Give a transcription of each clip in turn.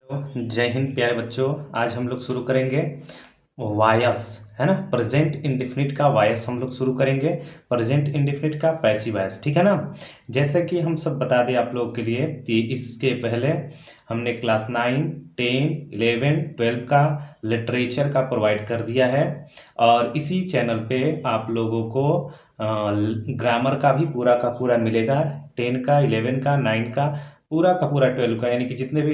तो जय हिंद प्यारे बच्चों। आज हम लोग शुरू करेंगे वायस, है ना। प्रेजेंट इंडेफिनिट का वायस हम लोग शुरू करेंगे, प्रेजेंट इंडेफिनिट का पैसिव वायस, ठीक है ना। जैसे कि हम सब बता दें आप लोगों के लिए कि इसके पहले हमने क्लास 9, 10, 11, 12 का लिटरेचर का प्रोवाइड कर दिया है और इसी चैनल पे आप लोगों को ग्रामर का भी पूरा मिलेगा। 10 का, 11 का, 9 का पूरा 12 का, यानी कि जितने भी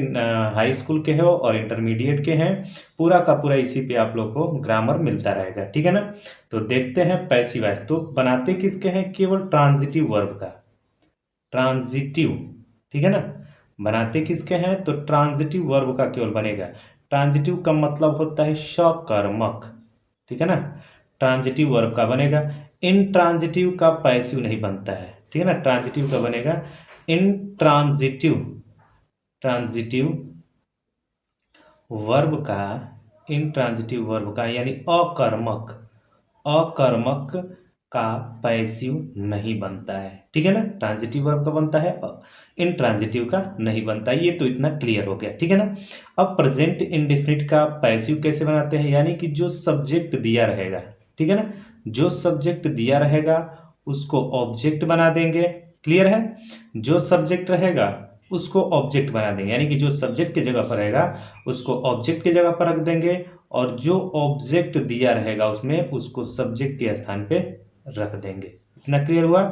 हाई स्कूल के हो और इंटरमीडिएट के हैं पूरा इसी पे आप लोग को ग्रामर मिलता रहेगा, ठीक है ना। तो देखते हैं पैसिव वॉइस। तो बनाते किसके हैं? केवल ट्रांजिटिव वर्ब का, ट्रांजिटिव, ठीक है ना। बनाते किसके हैं? तो ट्रांजिटिव वर्ब का केवल बनेगा। ट्रांजिटिव का मतलब होता है सकर्मक, ठीक है ना। ट्रांजिटिव वर्ब का बनेगा। इनट्रांजिटिव का पैसिव नहीं बनता है, ठीक है ना। ट्रांजिटिव का बनेगा इनट्रांजिटिव, ट्रांजिटिव वर्ब का, इनट्रांजिटिव वर्ब का यानी अकर्मक, अकर्मक का पैसिव नहीं बनता है, ठीक है ना। ट्रांजिटिव वर्ब का बनता है, इनट्रांजिटिव का नहीं बनता है। ये तो इतना क्लियर हो गया, ठीक है ना। अब प्रेजेंट इंडेफिनिट का पैसिव कैसे बनाते हैं? यानी कि जो सब्जेक्ट दिया रहेगा, ठीक है ना, जो सब्जेक्ट दिया रहेगा उसको ऑब्जेक्ट बना देंगे, क्लियर है। जो सब्जेक्ट रहेगा उसको ऑब्जेक्ट बना देंगे, यानी कि जो सब्जेक्ट की जगह पर रहेगा उसको ऑब्जेक्ट की जगह पर रख देंगे और जो ऑब्जेक्ट दिया रहेगा उसमें उसको सब्जेक्ट के स्थान पे रख देंगे। इतना क्लियर हुआ।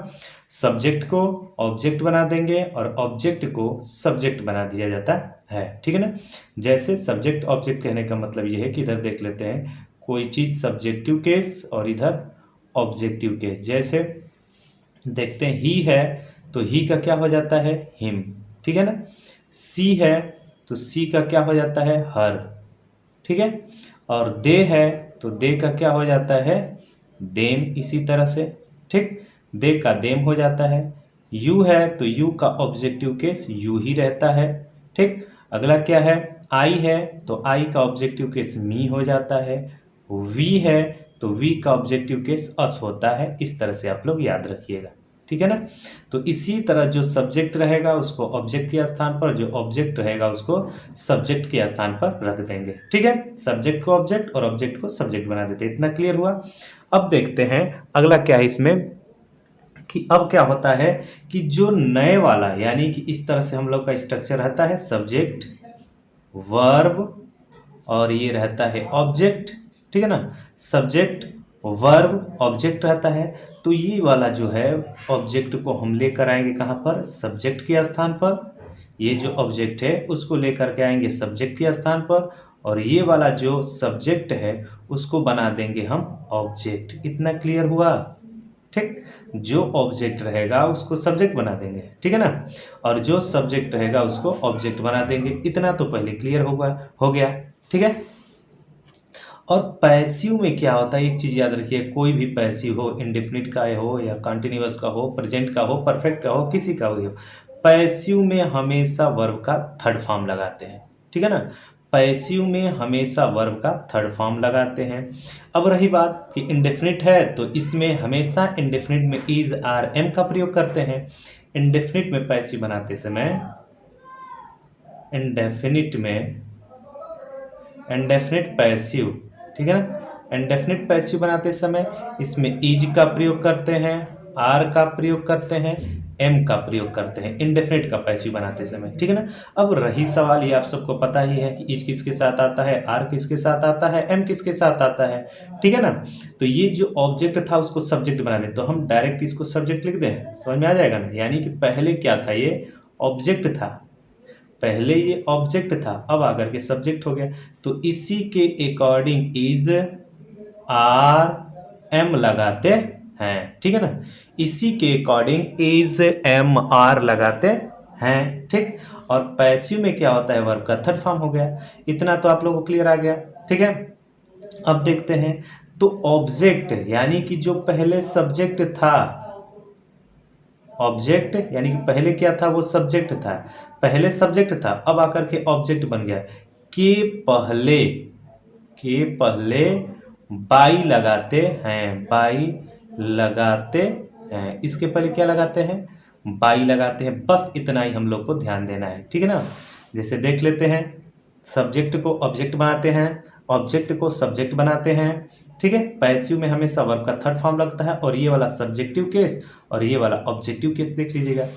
सब्जेक्ट को ऑब्जेक्ट बना देंगे और ऑब्जेक्ट को सब्जेक्ट बना दिया जाता है, ठीक है ना। जैसे सब्जेक्ट ऑब्जेक्ट कहने का मतलब ये है कि इधर देख लेते हैं, कोई चीज सब्जेक्टिव केस और इधर ऑब्जेक्टिव केस। जैसे देखते हैं ही है तो ही का क्या हो जाता है? हिम, ठीक है ना। सी है तो सी का क्या हो जाता है? हर, ठीक है। और दे है तो दे का क्या हो जाता है? देम, इसी तरह से, ठीक। दे का देम हो जाता है। यू है तो यू का ऑब्जेक्टिव केस यू ही रहता है, ठीक। अगला क्या है? आई है तो आई का ऑब्जेक्टिव केस मी हो जाता है। वी है तो वी का ऑब्जेक्टिव केस अस होता है। इस तरह से आप लोग याद रखिएगा, ठीक है ना। तो इसी तरह जो सब्जेक्ट रहेगा उसको ऑब्जेक्ट के स्थान पर, जो ऑब्जेक्ट रहेगा उसको सब्जेक्ट के स्थान पर रख देंगे, ठीक है। सब्जेक्ट को ऑब्जेक्ट और ऑब्जेक्ट को सब्जेक्ट बना देते हैं। इतना क्लियर हुआ। अब देखते हैं अगला क्या है इसमें, कि अब क्या होता है कि जो नए वाला, यानी कि इस तरह से हम लोग का स्ट्रक्चर रहता है, सब्जेक्ट, वर्ब और ये रहता है ऑब्जेक्ट, ठीक है ना। सब्जेक्ट, वर्ब, ऑब्जेक्ट रहता है। तो ये वाला जो है ऑब्जेक्ट को हम लेकर आएंगे कहाँ पर? सब्जेक्ट के स्थान पर। ये जो ऑब्जेक्ट है उसको लेकर के आएंगे सब्जेक्ट के स्थान पर और ये वाला जो सब्जेक्ट है उसको बना देंगे हम ऑब्जेक्ट। इतना क्लियर हुआ, ठीक। जो ऑब्जेक्ट रहेगा उसको सब्जेक्ट बना देंगे, ठीक है ना, और जो सब्जेक्ट रहेगा उसको ऑब्जेक्ट बना देंगे। इतना तो पहले क्लियर हो गया, ठीक है। और पैसिव में क्या होता है, एक चीज याद रखिए, कोई भी पैसिव हो, इंडेफिनिट का हो या कंटिन्यूअस का हो, प्रेजेंट का हो, परफेक्ट का हो, किसी का भी हो, पैसिव में हमेशा वर्ब का थर्ड फॉर्म लगाते हैं, ठीक है ना। पैसिव में हमेशा वर्ब का थर्ड फॉर्म लगाते हैं। अब रही बात कि इंडेफिनिट है तो इसमें हमेशा इंडेफिनिट में इज, आर, एम का प्रयोग करते हैं। इंडेफिनिट में पैसिव बनाते समय, इंडेफिनिट में, इंडेफिनिट पैसिव, ठीक है ना। इंडेफिनिट पैसिव बनाते समय इसमें इज का प्रयोग करते हैं, आर का प्रयोग करते हैं, एम का प्रयोग करते हैं इंडेफिनिट का पैसिव बनाते समय, ठीक है ना। अब रही सवाल, ये आप सबको पता ही है कि इज किसके साथ आता है, आर किसके साथ आता है, एम किसके साथ आता है, ठीक है ना। तो ये जो ऑब्जेक्ट था उसको सब्जेक्ट बना दे, तो हम डायरेक्ट इसको सब्जेक्ट लिख दें, समझ में आ जाएगा ना। यानी कि पहले क्या था? ये ऑब्जेक्ट था, पहले ये ऑब्जेक्ट था, अब आकर के सब्जेक्ट हो गया। तो इसी के अकॉर्डिंग इज, आर, एम लगाते हैं, ठीक है ना। इसी के अकॉर्डिंग इज, एम, आर लगाते हैं, ठीक। और पैसिव में क्या होता है? वर्ब का थर्ड फॉर्म हो गया। इतना तो आप लोगों को क्लियर आ गया, ठीक है। अब देखते हैं तो ऑब्जेक्ट यानी कि जो पहले सब्जेक्ट था, ऑब्जेक्ट यानी कि पहले क्या था? वो सब्जेक्ट था, पहले सब्जेक्ट था, अब आकर के ऑब्जेक्ट बन गया। के पहले, के पहले बाई लगाते हैं, बाई लगाते हैं, इसके पहले क्या लगाते हैं? बाई लगाते हैं। बस इतना ही हम लोग को ध्यान देना है, ठीक है ना। जैसे देख लेते हैं, सब्जेक्ट को ऑब्जेक्ट बनाते हैं, ऑब्जेक्ट को सब्जेक्ट बनाते हैं, ठीक है। पैसिव में हमेशा वर्ब का थर्ड फॉर्म लगता है, और ये वाला सब्जेक्टिव केस और ये वाला ऑब्जेक्टिव केस देख लीजिएगा।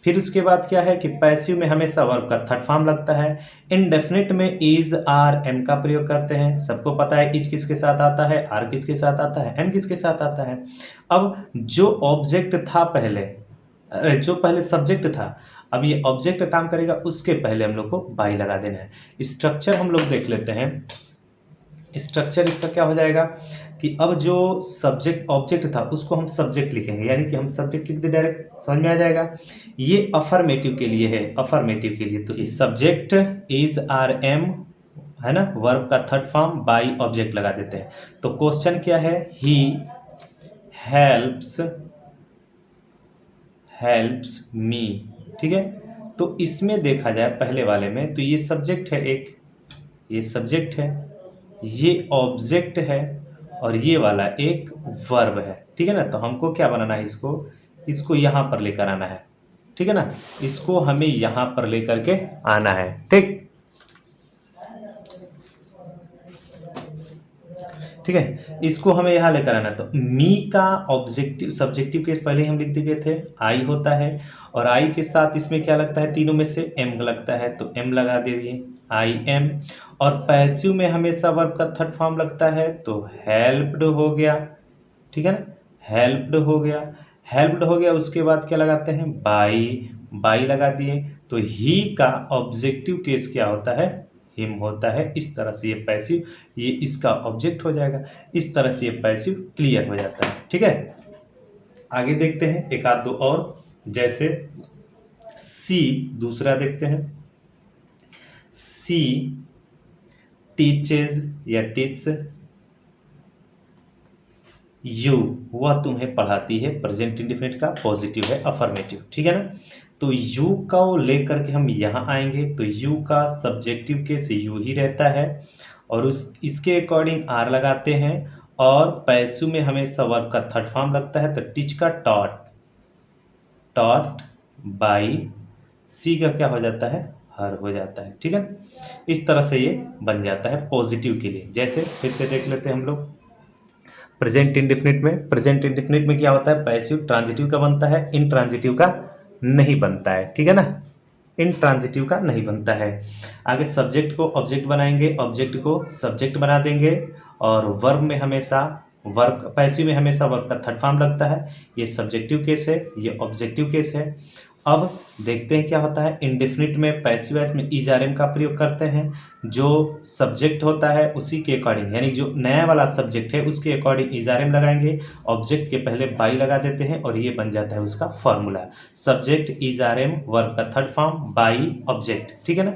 फिर उसके बाद क्या है कि पैसिव में हमेशा वर्ब का थर्ड फॉर्म लगता है। इंडेफिनिट में इज, आर, एम का प्रयोग करते हैं। सबको पता है इज किसके साथ आता है, आर किसके साथ आता है, एम किसके साथ आता है। अब जो ऑब्जेक्ट था पहले, जो पहले सब्जेक्ट था, अब ये ऑब्जेक्ट काम करेगा, उसके पहले हम लोग को बाई लगा देना है। स्ट्रक्चर हम लोग देख लेते हैं। स्ट्रक्चर इसका क्या हो जाएगा कि अब जो सब्जेक्ट ऑब्जेक्ट था उसको हम सब्जेक्ट लिखेंगे, यानी कि हम सब्जेक्ट लिख दे डायरेक्ट, समझ में आ जाएगा। ये अफर्मेटिव के लिए है, अफर्मेटिव के लिए तो सब्जेक्ट इज, आर, एम है ना, वर्ब का थर्ड फॉर्म बाई ऑब्जेक्ट लगा देते हैं। तो क्वेश्चन क्या है, ही हेल्प्स मी, ठीक है। तो इसमें देखा जाए पहले वाले में, तो ये सब्जेक्ट है एक, ये सब्जेक्ट है, ये ऑब्जेक्ट है, और ये वाला एक वर्ब है, ठीक है ना। तो हमको क्या बनाना है, इसको यहाँ पर लेकर आना है, ठीक है ना। इसको हमें यहाँ पर लेकर के आना है, ठीक है। इसको हमें यहाँ लेकर आना है। तो मी का ऑब्जेक्टिव सब्जेक्टिव के पहले हम लिख दिए थे, आई होता है, और आई के साथ इसमें क्या लगता है, तीनों में से एम लगता है, तो एम लगा दीजिए, आई एम। और पैसिव में हमेशा वर्ब का थर्ड फॉर्म लगता है, तो हेल्प्ड हो गया, ठीक है ना, हेल्प्ड हो गया, हेल्प्ड हो गया। उसके बाद क्या लगाते हैं, बाई लगा दिए। तो ही का ऑब्जेक्टिव केस क्या होता है, हिम होता है। इस तरह से ये पैसिव, ये इसका ऑब्जेक्ट हो जाएगा। इस तरह से ये पैसिव क्लियर हो जाता है, ठीक है। आगे देखते हैं एक आध दो और, जैसे सी, दूसरा देखते हैं, सी टीचेज या टीच यू, वह तुम्हें पढ़ाती है, प्रेजेंट इंडेफिनिट का पॉजिटिव है, अफर्मेटिव, ठीक है ना। तो यू का वो लेकर के हम यहाँ आएंगे, तो यू का सब्जेक्टिव केस यू ही रहता है, और इसके अकॉर्डिंग आर लगाते हैं, और पैसिव में हमेशा वर्ब का थर्ड फॉर्म लगता है, तो टीच का टॉट बाई, सी का क्या हो जाता है, हर हो जाता है, ठीक है। इस तरह से ये बन जाता है पॉजिटिव के लिए। जैसे फिर से देख लेते हैं हम लोग प्रेजेंट इंडेफिनिट में। प्रेजेंट इंडेफिनिट में क्या होता है, पैसिव ट्रांजिटिव का बनता है, इन ट्रांजिटिव का नहीं बनता है, ठीक है ना, इन ट्रांजिटिव का नहीं बनता है। आगे सब्जेक्ट को ऑब्जेक्ट बनाएंगे, ऑब्जेक्ट को सब्जेक्ट बना देंगे, और वर्ब में हमेशा वर्ब, पैसिव में हमेशा वर्ब का थर्ड फॉर्म लगता है। ये सब्जेक्टिव केस है, ये ऑब्जेक्टिव केस है। अब देखते हैं क्या होता है, इंडेफिनिट में पैसिव वॉइस में इज, आर, एम का प्रयोग करते हैं। जो सब्जेक्ट होता है उसी के अकॉर्डिंग, यानी जो नया वाला सब्जेक्ट है उसके अकॉर्डिंग इज, आर, एम लगाएंगे, ऑब्जेक्ट के पहले बाई लगा देते हैं, और ये बन जाता है उसका formula, subject is, are, am, verb का थर्ड फॉर्म बाई ऑब्जेक्ट, ठीक है ना।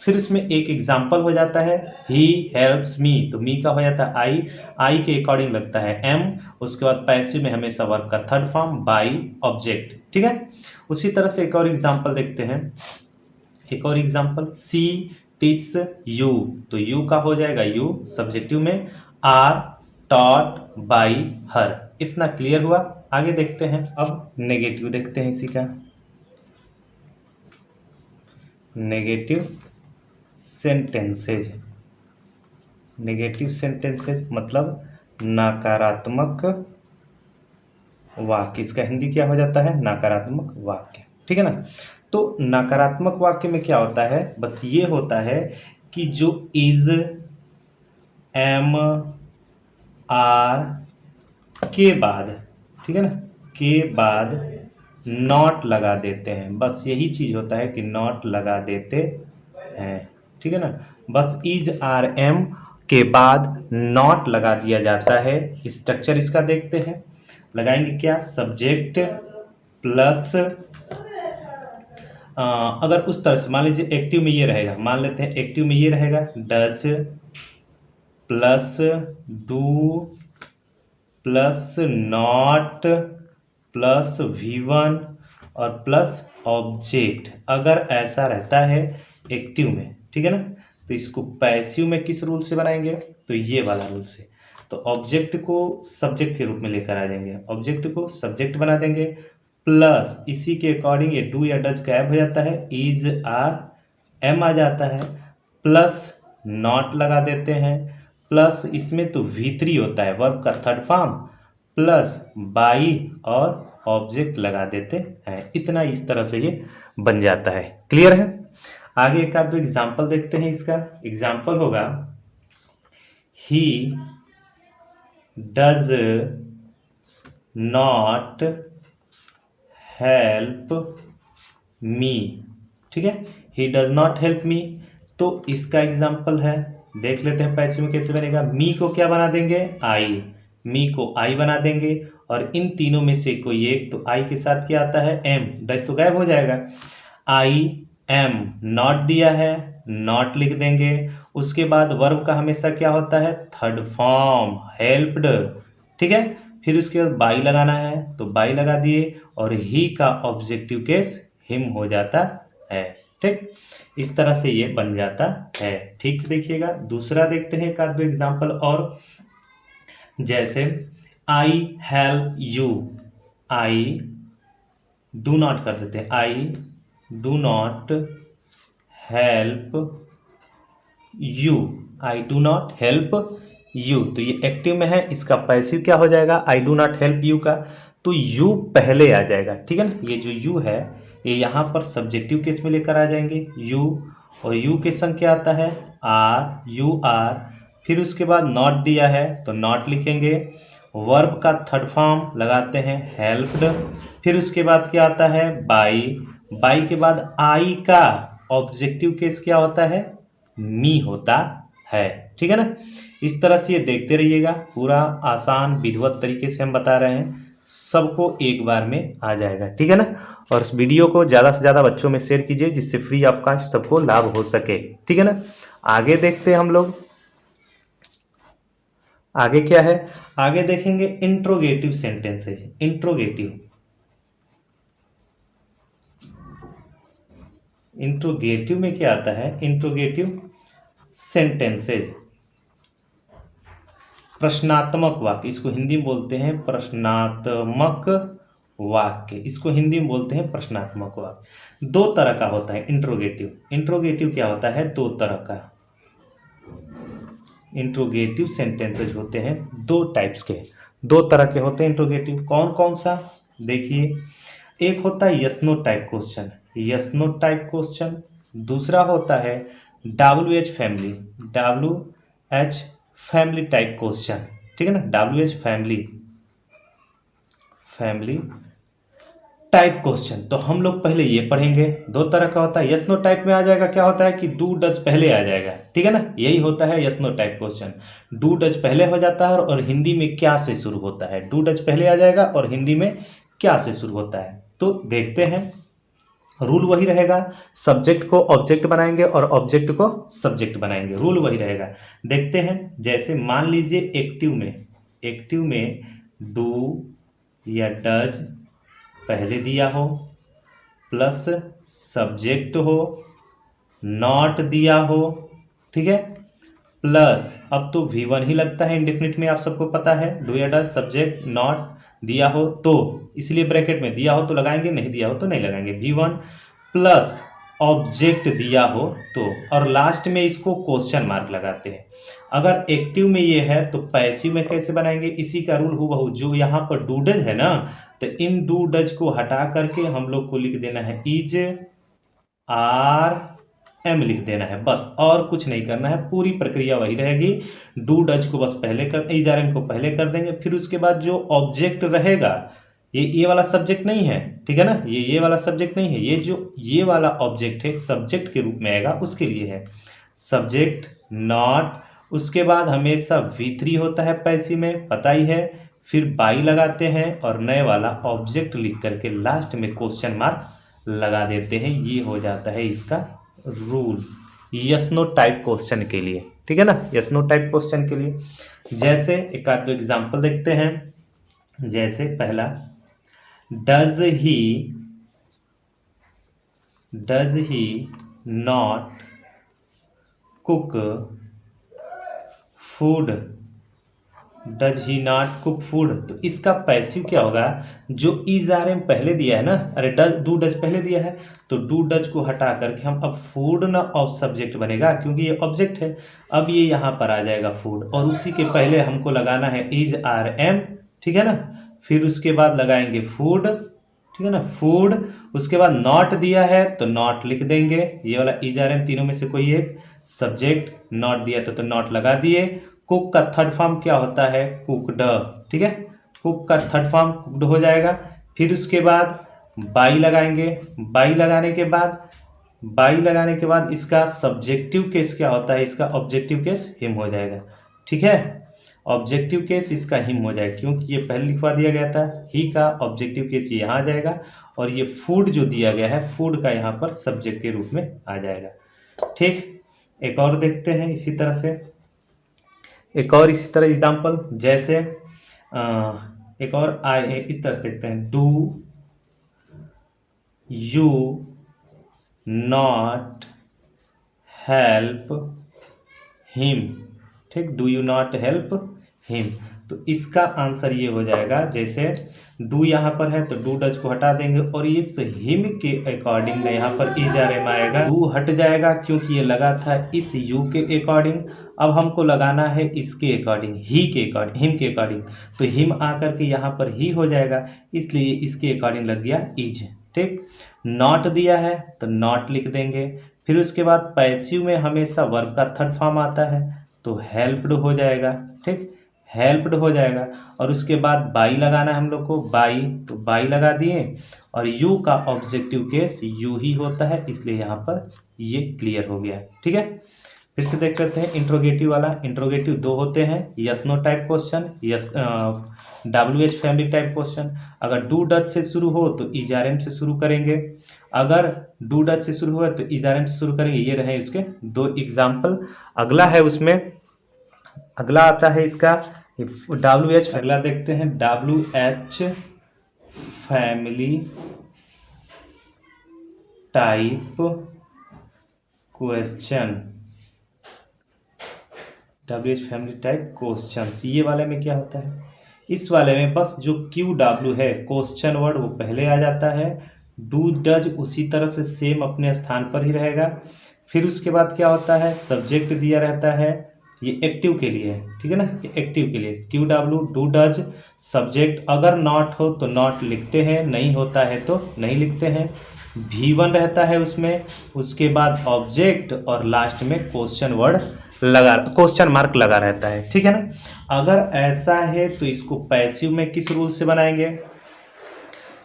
फिर उसमें एक एग्जाम्पल हो जाता है, ही हेल्प्स मी, तो मी का हो जाता है आई के अकॉर्डिंग लगता है एम, उसके बाद पैसिव में हमेशा वर्ब का थर्ड फॉर्म बाई ऑब्जेक्ट, ठीक है। उसी तरह से एक और एग्जाम्पल देखते हैं, एक और एग्जाम्पल, सी टीच यू, तो यू का हो जाएगा यू सब्जेक्टिव में, आर टॉट बाई हर। इतना क्लियर हुआ। आगे देखते हैं, अब नेगेटिव देखते हैं इसी का, नेगेटिव सेंटेंसेज। नेगेटिव सेंटेंसेज मतलब नकारात्मक वाक्य, इसका हिंदी क्या हो जाता है, नकारात्मक वाक्य, ठीक है ना। तो नकारात्मक वाक्य में क्या होता है, बस ये होता है कि जो इज, एम, आर के बाद, ठीक है ना, के बाद नॉट लगा देते हैं, बस यही चीज होता है कि नॉट लगा देते हैं, ठीक है ना। बस इज, आर, एम के बाद नॉट लगा दिया जाता है। स्ट्रक्चर इसका देखते हैं, लगाएंगे क्या, सब्जेक्ट प्लस, अगर उस तरह से मान लीजिए एक्टिव में ये रहेगा, मान लेते हैं एक्टिव में ये रहेगा, does plus do plus not plus V1 और प्लस ऑब्जेक्ट, अगर ऐसा रहता है एक्टिव में, ठीक है ना। तो इसको पैसिव में किस रूल से बनाएंगे, तो ये वाला रूल से। तो ऑब्जेक्ट को सब्जेक्ट के रूप में लेकर आ जाएंगे, ऑब्जेक्ट को सब्जेक्ट बना देंगे, प्लस इसी के अकॉर्डिंग ये डू या डज गायब हो जाता है, इज, आर, एम आ जाता है, प्लस नॉट लगा देते हैं, प्लस इसमें तो V3 होता है वर्ब का थर्ड फॉर्म, प्लस बाई और ऑब्जेक्ट लगा देते हैं। इतना इस तरह से ये बन जाता है। क्लियर है? आगे एक आध दो एग्जाम्पल देखते हैं। इसका एग्जाम्पल होगा he does not help me. ठीक है, he does not help me, तो इसका एग्जाम्पल है। देख लेते हैं पैसिव में कैसे बनेगा। मी को क्या बना देंगे? आई। मी को आई बना देंगे और इन तीनों में से कोई एक, तो आई के साथ क्या आता है? एम। डज तो गायब हो जाएगा। आई एम नॉट दिया है, नॉट लिख देंगे। उसके बाद वर्ब का हमेशा क्या होता है? Third form, helped. ठीक है, फिर उसके बाद बाई लगाना है तो बाई लगा दिए और ही का ऑब्जेक्टिव केस हिम हो जाता है। ठीक, इस तरह से ये बन जाता है। ठीक से देखिएगा। दूसरा देखते हैं एक आध दो एग्जाम्पल और। जैसे I help you, I do not कर देते हैं, I do not help you, I do not help you. तो ये एक्टिव में है, इसका पैसिव क्या हो जाएगा? I do not help you का, तो यू पहले आ जाएगा। ठीक है ना, ये जो यू है ये यहाँ पर सब्जेक्टिव केस में लेकर आ जाएंगे यू, और यू के संग क्या आता है? Are, you are. फिर उसके बाद नॉट दिया है तो नॉट लिखेंगे। वर्ब का थर्ड फॉर्म लगाते हैं हेल्प्ड। फिर उसके बाद क्या आता है? बाई। बाई के बाद आई का ऑब्जेक्टिव केस क्या होता है? मी होता है। ठीक है ना, इस तरह से ये देखते रहिएगा। पूरा आसान विधिवत तरीके से हम बता रहे हैं, सबको एक बार में आ जाएगा। ठीक है ना, और इस वीडियो को ज़्यादा से ज़्यादा बच्चों में शेयर कीजिए जिससे फ्री ऑफ कॉस्ट सबको लाभ हो सके। ठीक है ना, आगे देखते हैं हम लोग। आगे क्या है? आगे देखेंगे इंट्रोगेटिव सेंटेंसेज। इंट्रोगेटिव में क्या आता है? इंट्रोगेटिव सेंटेंसेज, प्रश्नात्मक वाक्य। इसको हिंदी में बोलते हैं प्रश्नात्मक वाक्य, इसको हिंदी में बोलते हैं प्रश्नात्मक वाक्य। दो तरह का होता है इंट्रोगेटिव। इंट्रोगेटिव क्या होता है? दो तरह का। इंट्रोगेटिव सेंटेंसेज होते हैं दो टाइप्स के, दो तरह के होते हैं इंट्रोगेटिव। कौन कौन सा? देखिए, एक होता है yes no type question, yes no type question. दूसरा होता है WH family, WH family type question. ठीक है ना, WH फैमिली टाइप क्वेश्चन। तो हम लोग पहले ये पढ़ेंगे। दो तरह का होता है। यस नो टाइप में आ जाएगा, क्या होता है कि डू डज पहले आ जाएगा। ठीक है ना, यही होता है yes no type question. Do does पहले हो जाता है और हिंदी में क्या से शुरू होता है। डू डज पहले आ जाएगा और हिंदी में क्या से शुरू होता है। तो देखते हैं, रूल वही रहेगा, सब्जेक्ट को ऑब्जेक्ट बनाएंगे और ऑब्जेक्ट को सब्जेक्ट बनाएंगे, रूल वही रहेगा। देखते हैं, जैसे मान लीजिए एक्टिव में डू या डज पहले दिया हो, प्लस सब्जेक्ट हो, नॉट दिया हो। ठीक है, प्लस अब तो V1 ही लगता है इंडेफिनिट में, आप सबको पता है। डू या डज सब्जेक्ट नॉट दिया हो तो, इसलिए ब्रैकेट में दिया हो तो लगाएंगे, नहीं दिया हो तो नहीं लगाएंगे। V1 प्लस ऑब्जेक्ट दिया हो तो, और लास्ट में इसको क्वेश्चन मार्क लगाते हैं। अगर एक्टिव में ये है तो पैसिव में कैसे बनाएंगे? इसी का रूल हूबहू, जो यहाँ पर डू डज है ना, तो इन डू डज को हटा करके हम लोग को लिख देना है इज आर एम लिख देना है, बस और कुछ नहीं करना है। पूरी प्रक्रिया वही रहेगी। डू डज को बस पहले कर, इज आर एम को पहले कर देंगे। फिर उसके बाद जो ऑब्जेक्ट रहेगा, ये वाला सब्जेक्ट नहीं है। ठीक है ना, ये वाला सब्जेक्ट नहीं है, ये जो ये वाला ऑब्जेक्ट है सब्जेक्ट के रूप में आएगा, उसके लिए है सब्जेक्ट नॉट। उसके बाद हमेशा V3 होता है पैसिव में, पता ही है। फिर बाई लगाते हैं और नए वाला ऑब्जेक्ट लिख करके लास्ट में क्वेश्चन मार्क लगा देते हैं। ये हो जाता है इसका rule yes no type question के लिए। ठीक है ना, यस नो टाइप क्वेश्चन के लिए। जैसे एक आध दो एग्जाम्पल देखते हैं। जैसे पहला, does he not cook food, does he not cook food. तो इसका पैसिव क्या होगा? जो इज आर एम पहले दिया है ना, अरे डू डज पहले दिया है, तो तो डू डज को हटा करके हम अब फूड ना ऑफ सब्जेक्ट बनेगा, क्योंकि ये ऑब्जेक्ट है। अब ये यहाँ पर आ जाएगा फूड, और उसी के पहले हमको लगाना है इज आर एम, ठीक है ना। फिर उसके बाद लगाएंगे फूड, ठीक है ना, फूड। उसके बाद नॉट दिया है तो नॉट लिख देंगे, ये वाला इज आर एम तीनों में से कोई एक सब्जेक्ट। नॉट दिया तो नॉट लगा दिए। कुक का थर्ड फॉर्म क्या होता है, कुकड, ठीक है। कुक का थर्ड फॉर्म कुकड हो जाएगा। फिर उसके बाद बाई लगाएंगे। बाई लगाने के बाद इसका सब्जेक्टिव केस क्या होता है, इसका ऑब्जेक्टिव केस हिम हो जाएगा, ठीक है। ऑब्जेक्टिव केस इसका हिम हो जाएगा, क्योंकि ये पहले लिखवा दिया गया था। ही का ऑब्जेक्टिव केस यहाँ आ जाएगा, और ये फूड जो दिया गया है, फूड का यहाँ पर सब्जेक्ट के रूप में आ जाएगा, ठीक। एक और देखते हैं इसी तरह से, एक और इसी तरह एग्जाम्पल, जैसे एक और आए इस तरह से देखते हैं। Do you not help him, ठीक। Do you not help him, तो इसका आंसर ये हो जाएगा, जैसे डू यहाँ पर है तो डू डज को हटा देंगे, और इस हिम के अकॉर्डिंग यहाँ पर इज आर एम आएगा। डू हट जाएगा क्योंकि ये लगा था इस यू के अकॉर्डिंग। अब हमको लगाना है इसके अकॉर्डिंग, ही के अकॉर्डिंग, हिम के अकॉर्डिंग, तो हिम आकर के यहाँ पर ही हो जाएगा, इसलिए इसके अकॉर्डिंग लग गया इज, ठीक। नॉट दिया है तो नॉट लिख देंगे। फिर उसके बाद पैसिव में हमेशा वर्ब का थर्ड फॉर्म आता है, तो हेल्प्ड हो जाएगा, ठीक, हेल्प्ड हो जाएगा। और उसके बाद बाई लगाना है हम लोग को, बाई, तो बाई लगा दिए, और यू का ऑब्जेक्टिव केस यू ही होता है, इसलिए यहाँ पर ये क्लियर हो गया, ठीक है। फिर से देख लेते हैं इंट्रोगेटिव वाला। इंट्रोगेटिव दो होते हैं, yes no type question, yes WH family type question. अगर डू डज से शुरू हो तो इज आर एम से शुरू करेंगे, अगर डू डज से शुरू हुआ तो इज आर एम से शुरू करेंगे। ये रहे इसके दो एग्जाम्पल। अगला है उसमें, अगला आता है इसका WH। अगला देखते हैं WH family type question, WH family type questions. ये वाले में क्या होता है, इस वाले में बस जो QW है क्वेश्चन वर्ड वो पहले आ जाता है, डू डज उसी तरह से सेम अपने स्थान पर ही रहेगा। फिर उसके बाद क्या होता है, सब्जेक्ट दिया रहता है, ये एक्टिव के लिए है, ठीक है ना, ये एक्टिव के लिए QW डू डज सब्जेक्ट। अगर नॉट हो तो नॉट लिखते हैं, नहीं होता है तो नहीं लिखते हैं। V1 रहता है उसमें, उसके बाद ऑब्जेक्ट, और लास्ट में क्वेश्चन वर्ड लगा, क्वेश्चन मार्क लगा रहता है, ठीक है ना। अगर ऐसा है तो इसको पैसिव में किस रूल से बनाएंगे,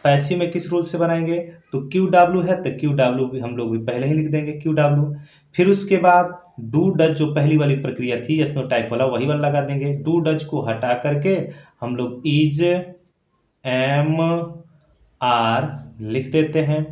पैसिव में किस रूल से बनाएंगे, तो QW है तो QW भी हम लोग भी पहले ही लिख देंगे QW। फिर उसके बाद डू डज जो पहली वाली प्रक्रिया थी यस नो टाइप वाला, वही वाला लगा देंगे। डू डज को हटा करके हम लोग इज एम आर लिख देते हैं,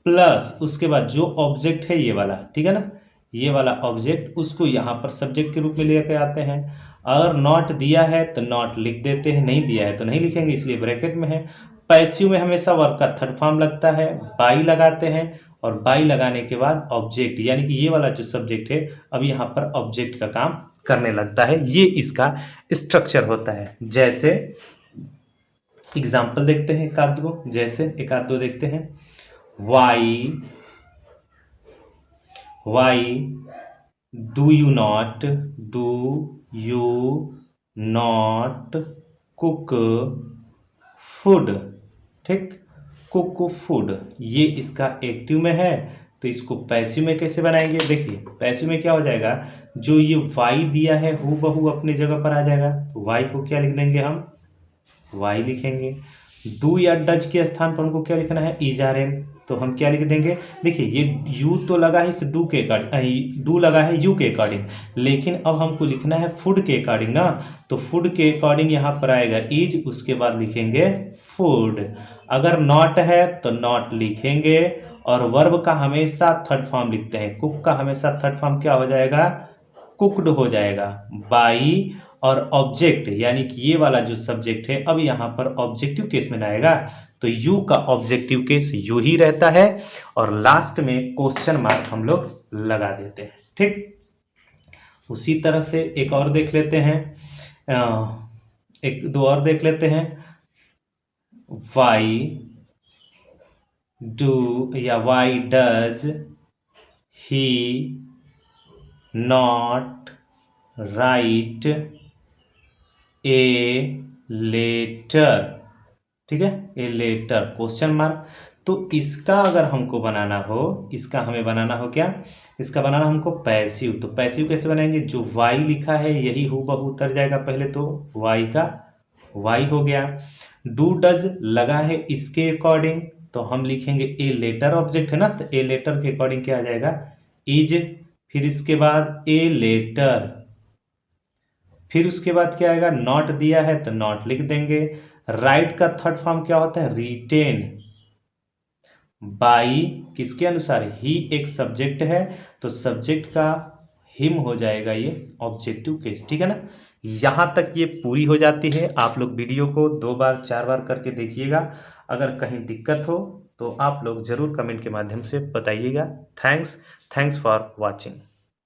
प्लस उसके बाद जो ऑब्जेक्ट है ये वाला, ठीक है ना, ये वाला ऑब्जेक्ट, उसको यहाँ पर सब्जेक्ट के रूप में लेकर आते हैं। अगर नॉट दिया है तो नॉट लिख देते हैं, नहीं दिया है तो नहीं लिखेंगे, इसलिए ब्रैकेट में है। पैसिव में हमेशा वर्ब का थर्ड फॉर्म लगता है, बाई लगाते हैं, और बाई लगाने के बाद ऑब्जेक्ट, यानी कि ये वाला जो सब्जेक्ट है अब यहाँ पर ऑब्जेक्ट का काम करने लगता है। ये इसका स्ट्रक्चर होता है। जैसे एग्जाम्पल देखते हैं एक आध दो, जैसे एक आध दो देखते हैं। Why do you not cook food, ठीक, कुक फूड, ये इसका एक्टिव में है, तो इसको पैसिव में कैसे बनाएंगे, देखिए पैसिव में क्या हो जाएगा, जो ये वाई दिया है हूबहू अपनी जगह पर आ जाएगा, तो वाई को क्या लिख देंगे हम, वाई लिखेंगे। डू या डज के स्थान पर हमको क्या लिखना है, इज आर एम, तो हम क्या लिख देंगे, देखिए ये यू तो लगा है इस डू के अकॉर्डिंग, डू लगा है यू के अकॉर्डिंग, लेकिन अब हमको लिखना है फूड के अकॉर्डिंग ना, तो फूड के अकॉर्डिंग यहाँ पर आएगा इज, उसके बाद लिखेंगे फूड। अगर नॉट है तो नॉट लिखेंगे, और वर्ब का हमेशा थर्ड फॉर्म लिखते हैं, कुक का हमेशा थर्ड फॉर्म क्या हो जाएगा, कुकड हो जाएगा। बाई और ऑब्जेक्ट, यानी कि ये वाला जो सब्जेक्ट है अब यहाँ पर ऑब्जेक्टिव केस में आएगा, तो यू का ऑब्जेक्टिव केस यू ही रहता है, और लास्ट में क्वेश्चन मार्क हम लोग लगा देते हैं, ठीक। उसी तरह से एक और देख लेते हैं, एक दो और देख लेते हैं। वाई डू या why does he not write a letter, ठीक है, ए लेटर क्वेश्चन मार्क। तो इसका अगर हमको बनाना हो, इसका हमें बनाना हो क्या, इसका बनाना हमको पैसिव। तो पैसिव कैसे बनाएंगे, जो वाई लिखा है यही हूबहू उतर जाएगा पहले, तो वाई का वाई हो गया। डू डज लगा है इसके अकॉर्डिंग, तो हम लिखेंगे ए लेटर, ऑब्जेक्ट है ना, तो ए लेटर के अकॉर्डिंग क्या आ जाएगा, इज। फिर इसके बाद ए लेटर, फिर उसके बाद क्या आएगा, नॉट दिया है तो नॉट लिख देंगे। राइट का थर्ड फॉर्म क्या होता है, रिटेन बाई, किसके अनुसार, ही एक सब्जेक्ट है तो सब्जेक्ट का हिम हो जाएगा ये ऑब्जेक्टिव केस, ठीक है ना। यहां तक ये पूरी हो जाती है। आप लोग वीडियो को 2 बार 4 बार करके देखिएगा। अगर कहीं दिक्कत हो तो आप लोग जरूर कमेंट के माध्यम से बताइएगा। Thanks for watching.